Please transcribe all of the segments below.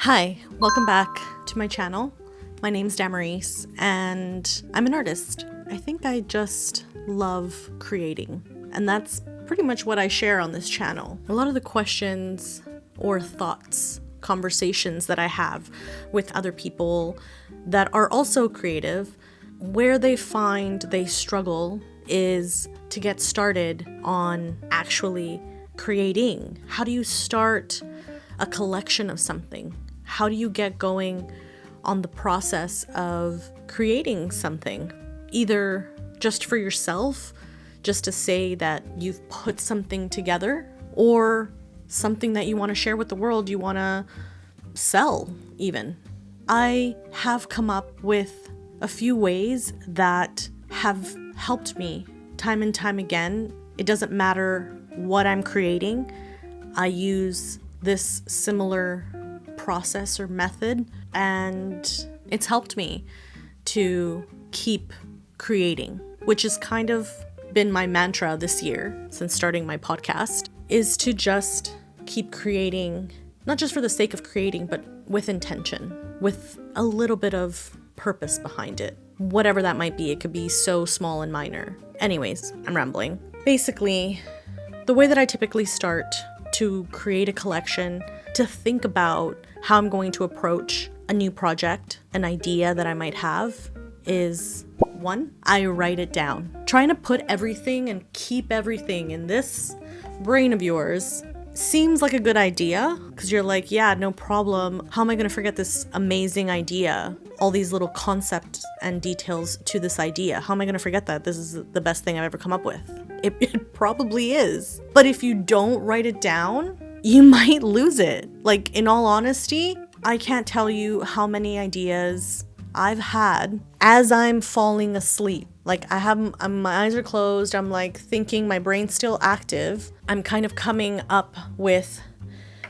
Hi, welcome back to my channel. My name's Damaris and I'm an artist. I think I just love creating, and that's pretty much what I share on this channel. A lot of the questions or thoughts, conversations that I have with other people that are also creative, where they find they struggle is to get started on actually creating. How do you start a collection of something? How do you get going on the process of creating something? Either just for yourself, just to say that you've put something together, or something that you want to share with the world, you want to sell even. I have come up with a few ways that have helped me time and time again. It doesn't matter what I'm creating. I use this similar process or method, and it's helped me to keep creating, which has kind of been my mantra this year since starting my podcast, is to just keep creating, not just for the sake of creating, but with intention, with a little bit of purpose behind it. Whatever that might be, it could be so small and minor. Anyways, I'm rambling. Basically, the way that I typically start to create a collection, to think about how I'm going to approach a new project, an idea that I might have, is one, I write it down. Trying to put everything and keep everything in this brain of yours seems like a good idea, because you're like, yeah, no problem. How am I going to forget this amazing idea? All these little concepts and details to this idea. How am I going to forget that? This is the best thing I've ever come up with. It probably is. But if you don't write it down, you might lose it. Like, in all honesty, I can't tell you how many ideas I've had as I'm falling asleep. Like, my eyes are closed, I'm like thinking, my brain's still active. I'm kind of coming up with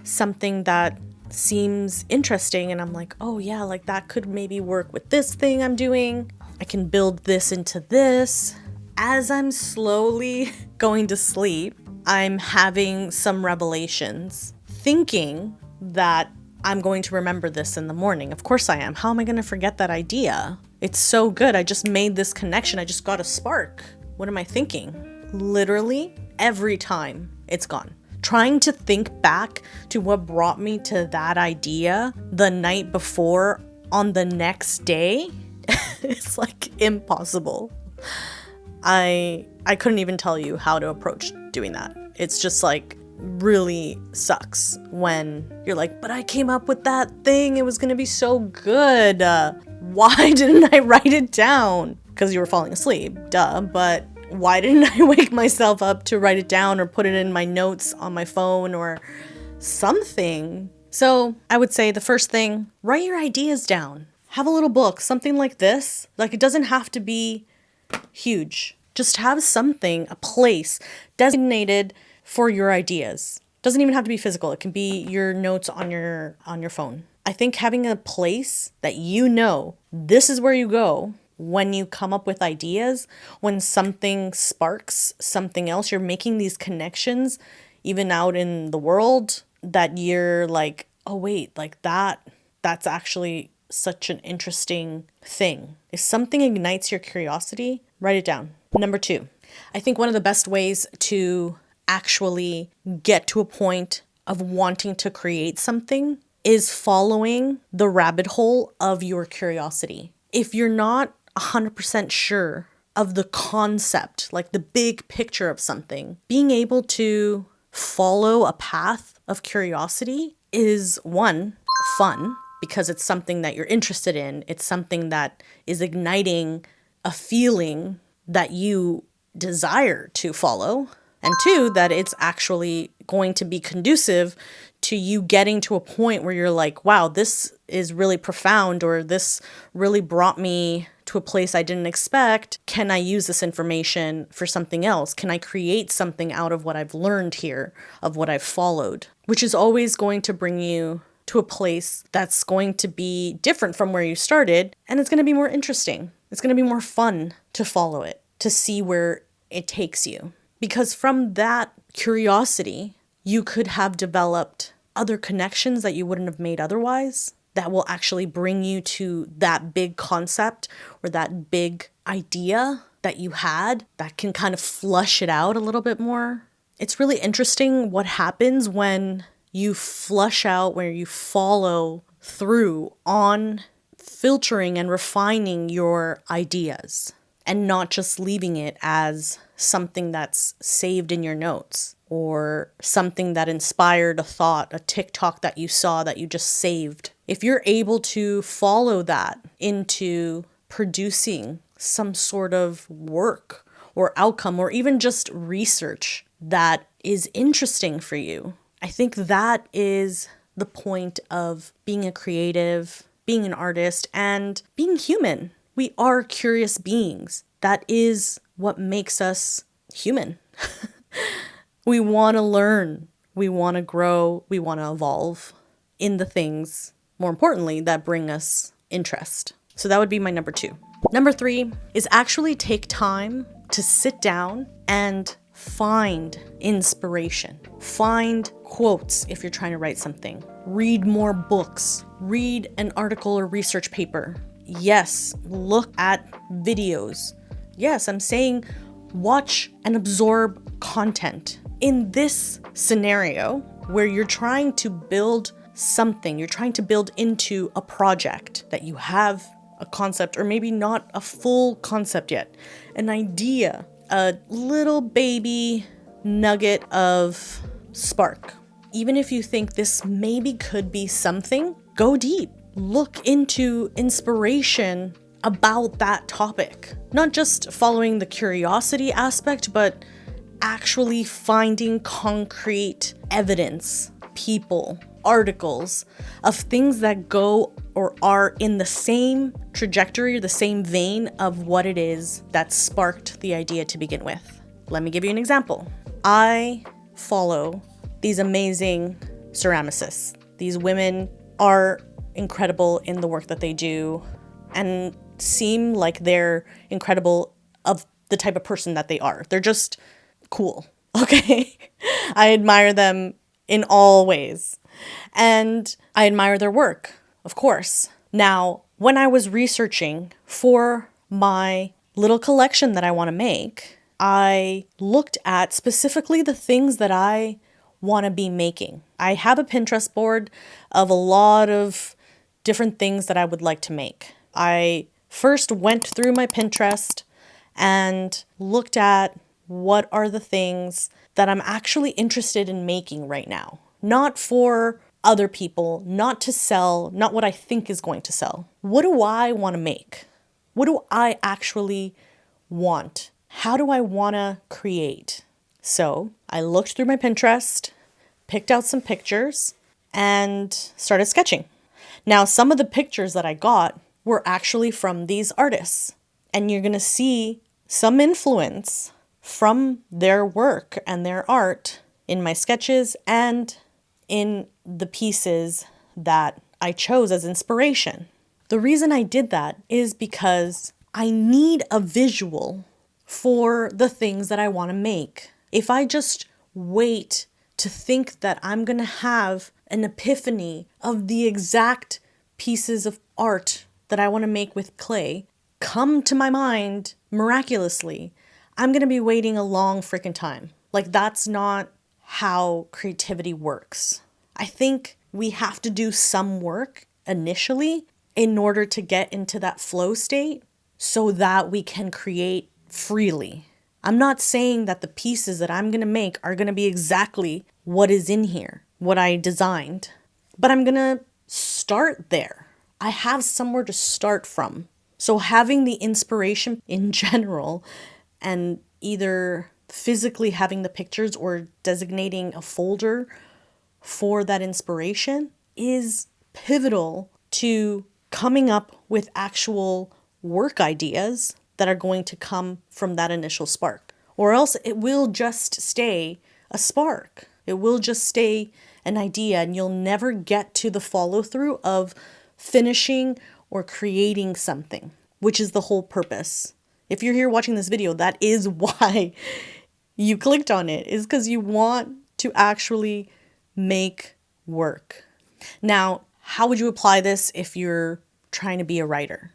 something that seems interesting, and I'm like, oh yeah, like that could maybe work with this thing I'm doing. I can build this into this. As I'm slowly going to sleep, I'm having some revelations, thinking that I'm going to remember this in the morning. Of course I am. How am I going to forget that idea? It's so good. I just made this connection. I just got a spark. What am I thinking? Literally every time it's gone. Trying to think back to what brought me to that idea the night before on the next day, it's like impossible. I couldn't even tell you how to approach doing that. It's just like really sucks when you're like, but I came up with that thing. It was going to be so good. Why didn't I write it down? Because you were falling asleep, duh. But why didn't I wake myself up to write it down or put it in my notes on my phone or something? So I would say the first thing, write your ideas down. Have a little book, something like this. Like, it doesn't have to be huge. Just have something, a place designated for your ideas. Doesn't even have to be physical. It can be your notes on your phone. I think having a place that you know this is where you go when you come up with ideas, when something sparks something else, you're making these connections even out in the world that you're like, oh wait, like that's actually such an interesting thing. If something ignites your curiosity, write it down. Number 2, I think one of the best ways to actually get to a point of wanting to create something is following the rabbit hole of your curiosity. If you're not 100% sure of the concept, like the big picture of something, being able to follow a path of curiosity is, one, fun, because it's something that you're interested in. It's something that is igniting a feeling that you desire to follow. And 2, that it's actually going to be conducive to you getting to a point where you're like, wow, this is really profound, or this really brought me to a place I didn't expect. Can I use this information for something else? Can I create something out of what I've learned here, of what I've followed? Which is always going to bring you to a place that's going to be different from where you started, and it's going to be more interesting. It's going to be more fun to follow it, to see where it takes you. Because from that curiosity, you could have developed other connections that you wouldn't have made otherwise, that will actually bring you to that big concept or that big idea that you had that can kind of flush it out a little bit more. It's really interesting what happens when you flush out, where you follow through on filtering and refining your ideas and not just leaving it as something that's saved in your notes or something that inspired a thought, a TikTok that you saw that you just saved. If you're able to follow that into producing some sort of work or outcome or even just research that is interesting for you, I think that is the point of being a creative, being an artist, and being human. We are curious beings. That is what makes us human. We want to learn, we want to grow, we want to evolve in the things, more importantly, that bring us interest. So that would be my number 2. Number 3 is actually take time to sit down and find inspiration. Find quotes if you're trying to write something. Read more books. Read an article or research paper. Yes, look at videos. Yes, I'm saying watch and absorb content. In this scenario where you're trying to build something, you're trying to build into a project that you have a concept or maybe not a full concept yet, an idea, a little baby nugget of spark. Even if you think this maybe could be something, go deep. Look into inspiration about that topic. Not just following the curiosity aspect, but actually finding concrete evidence, people, articles of things that go or are in the same trajectory or the same vein of what it is that sparked the idea to begin with. Let me give you an example. I follow these amazing ceramicists. These women are incredible in the work that they do and seem like they're incredible of the type of person that they are. They're just cool, okay? I admire them in all ways. And I admire their work, of course. Now, when I was researching for my little collection that I want to make, I looked at specifically the things that I want to be making. I have a Pinterest board of a lot of different things that I would like to make. I first went through my Pinterest and looked at what are the things that I'm actually interested in making right now. Not for other people, not to sell, not what I think is going to sell. What do I want to make? What do I actually want? How do I want to create? So I looked through my Pinterest, picked out some pictures, and started sketching. Now, some of the pictures that I got were actually from these artists, and you're going to see some influence from their work and their art in my sketches and in the pieces that I chose as inspiration. The reason I did that is because I need a visual for the things that I want to make. If I just wait to think that I'm going to have an epiphany of the exact pieces of art that I want to make with clay come to my mind miraculously, I'm going to be waiting a long freaking time. Like, that's not how creativity works. I think we have to do some work initially in order to get into that flow state so that we can create freely. I'm not saying that the pieces that I'm going to make are going to be exactly what is in here, what I designed, but I'm going to start there. I have somewhere to start from. So having the inspiration in general and either physically having the pictures or designating a folder for that inspiration is pivotal to coming up with actual work ideas that are going to come from that initial spark. Or else it will just stay a spark. It will just stay an idea, and you'll never get to the follow through of finishing or creating something, which is the whole purpose. If you're here watching this video, that is why you clicked on it, is because you want to actually make work. Now, how would you apply this if you're trying to be a writer?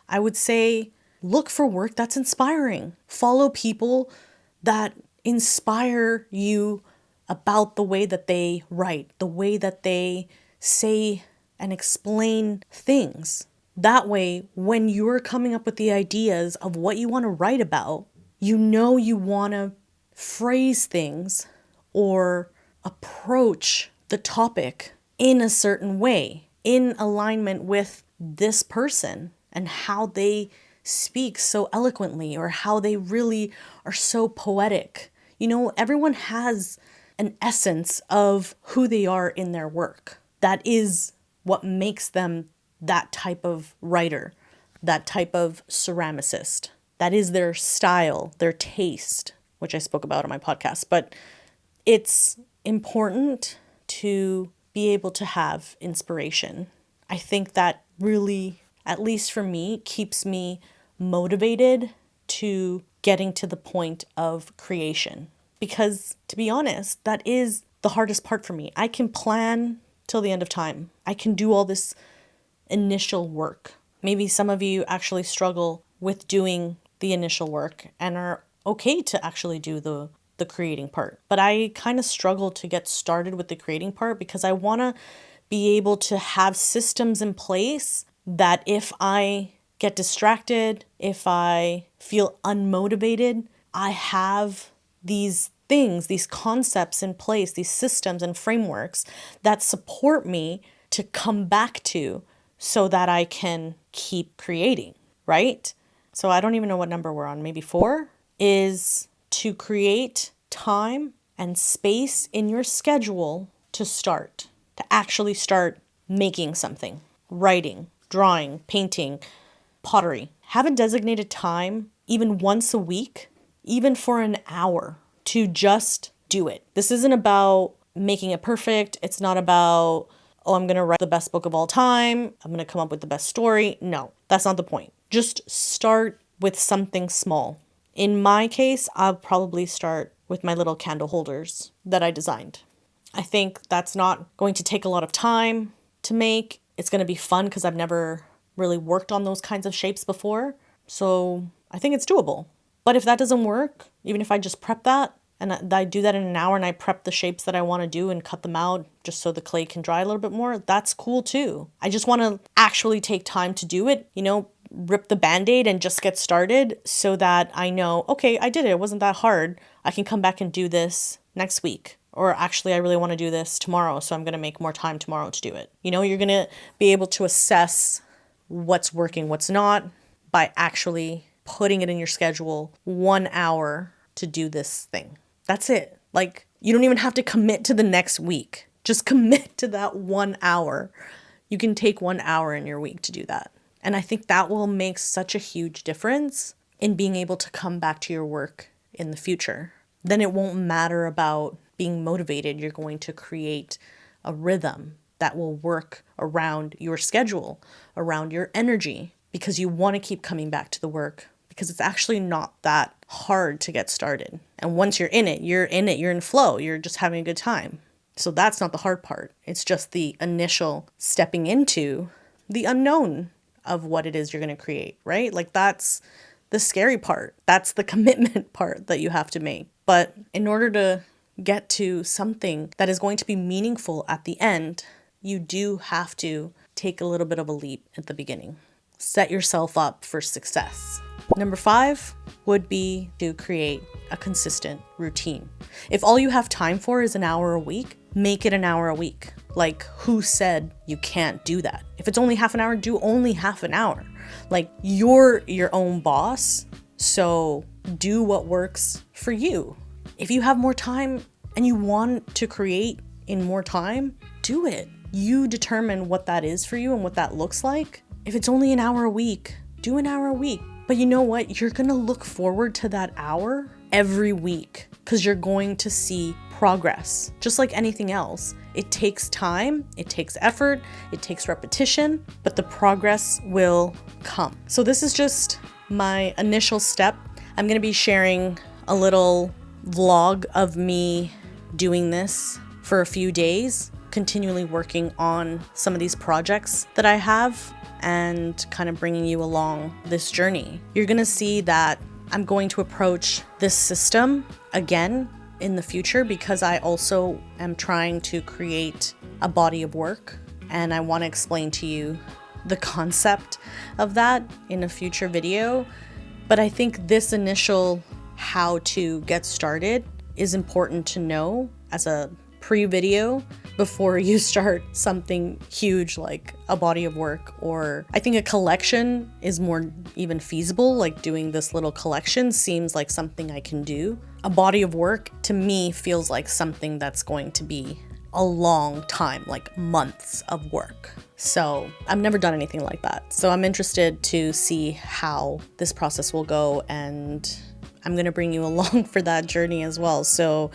I would say look for work that's inspiring. Follow people that inspire you about the way that they write, the way that they say and explain things. That way, when you're coming up with the ideas of what you want to write about, you know you want to phrase things or approach the topic in a certain way, in alignment with this person and how they speak so eloquently or how they really are so poetic. You know, everyone has an essence of who they are in their work. That is what makes them that type of writer, that type of ceramicist. That is their style, their taste, which I spoke about on my podcast. But it's important to be able to have inspiration. I think that really, at least for me, keeps me motivated to getting to the point of creation. Because to be honest, that is the hardest part for me. I can plan till the end of time. I can do all this initial work. Maybe some of you actually struggle with doing the initial work and are okay to actually do the creating part. But I kind of struggle to get started with the creating part because I want to be able to have systems in place that if I get distracted, if I feel unmotivated, I have these things, these concepts in place, these systems and frameworks that support me to come back to so that I can keep creating, right? So I don't even know what number we're on. Maybe 4 is to create time and space in your schedule to actually start making something, writing, drawing, painting, pottery. Have a designated time, even once a week, even for an hour, to just do it. This isn't about making it perfect. It's not about, oh, I'm going to write the best book of all time. I'm going to come up with the best story. No, that's not the point. Just start with something small. In my case, I'll probably start with my little candle holders that I designed. I think that's not going to take a lot of time to make. It's going to be fun because I've never really worked on those kinds of shapes before. So I think it's doable. But if that doesn't work, even if I just prep that and I do that in an hour and I prep the shapes that I want to do and cut them out just so the clay can dry a little bit more, that's cool too. I just want to actually take time to do it, rip the Band-Aid and just get started so that I know, okay, I did it. It wasn't that hard. I can come back and do this next week. Or actually, I really want to do this tomorrow, so I'm going to make more time tomorrow to do it. You're going to be able to assess what's working, what's not, by actually putting it in your schedule 1 hour to do this thing. That's it. You don't even have to commit to the next week. Just commit to that 1 hour. You can take 1 hour in your week to do that. And I think that will make such a huge difference in being able to come back to your work in the future. Then it won't matter about being motivated. You're going to create a rhythm that will work around your schedule, around your energy, because you want to keep coming back to the work because it's actually not that hard to get started. And once you're in it, you're in flow, you're just having a good time. So that's not the hard part. It's just the initial stepping into the unknown of what it is you're going to create, right? That's the scary part. That's the commitment part that you have to make. But in order to get to something that is going to be meaningful at the end, you do have to take a little bit of a leap at the beginning. Set yourself up for success. Number 5 would be to create a consistent routine. If all you have time for is an hour a week, make it an hour a week. Who said you can't do that? If it's only half an hour, do only half an hour. You're your own boss, so do what works for you. If you have more time and you want to create in more time, do it. You determine what that is for you and what that looks like. If it's only an hour a week, do an hour a week. But you know what? You're going to look forward to that hour every week because you're going to see progress. Just like anything else, it takes time, it takes effort, it takes repetition, but the progress will come. So this is just my initial step. I'm going to be sharing a little vlog of me doing this for a few days continually working on some of these projects that I have and kind of bringing you along this journey. You're gonna see that I'm going to approach this system again in the future because I also am trying to create a body of work, and I want to explain to you the concept of that in a future video. But I think this initial how to get started is important to know as a pre-video before you start something huge like a body of work, or I think a collection is more even feasible. Like doing this little collection seems like something I can do. A body of work to me feels like something that's going to be a long time, like months of work. So I've never done anything like that. So I'm interested to see how this process will go, and I'm gonna bring you along for that journey as well. So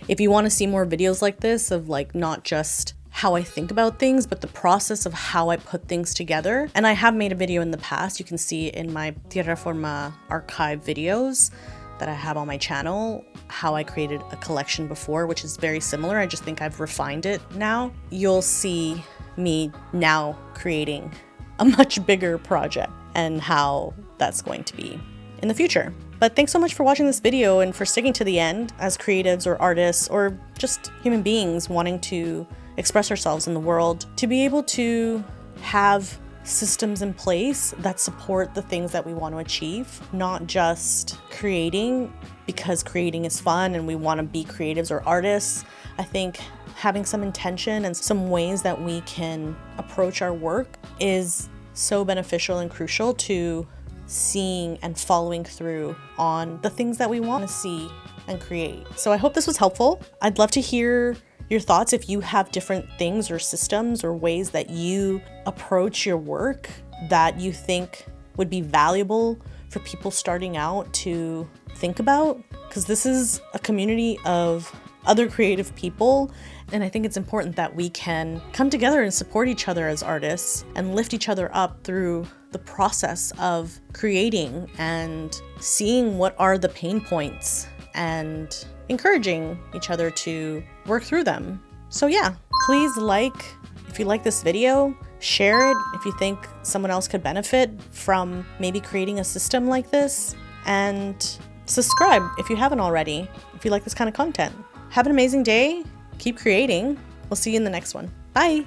if you want to see more videos like this of like not just how I think about things, but the process of how I put things together. And I have made a video in the past, you can see in my Tierra Forma archive videos that I have on my channel, how I created a collection before, which is very similar. I just think I've refined it now. You'll see me now creating a much bigger project and how that's going to be in the future. But thanks so much for watching this video and for sticking to the end. As creatives or artists or just human beings wanting to express ourselves in the world, to be able to have systems in place that support the things that we want to achieve, not just creating because creating is fun and we want to be creatives or artists. I think having some intention and some ways that we can approach our work is so beneficial and crucial to seeing and following through on the things that we want to see and create. So I hope this was helpful. I'd love to hear your thoughts if you have different things or systems or ways that you approach your work that you think would be valuable for people starting out to think about, because this is a community of other creative people, and I think it's important that we can come together and support each other as artists and lift each other up through the process of creating and seeing what are the pain points and encouraging each other to work through them. So yeah, please if you like this video, share it if you think someone else could benefit from maybe creating a system like this, and subscribe if you haven't already, if you like this kind of content. Have an amazing day. Keep creating. We'll see you in the next one. Bye.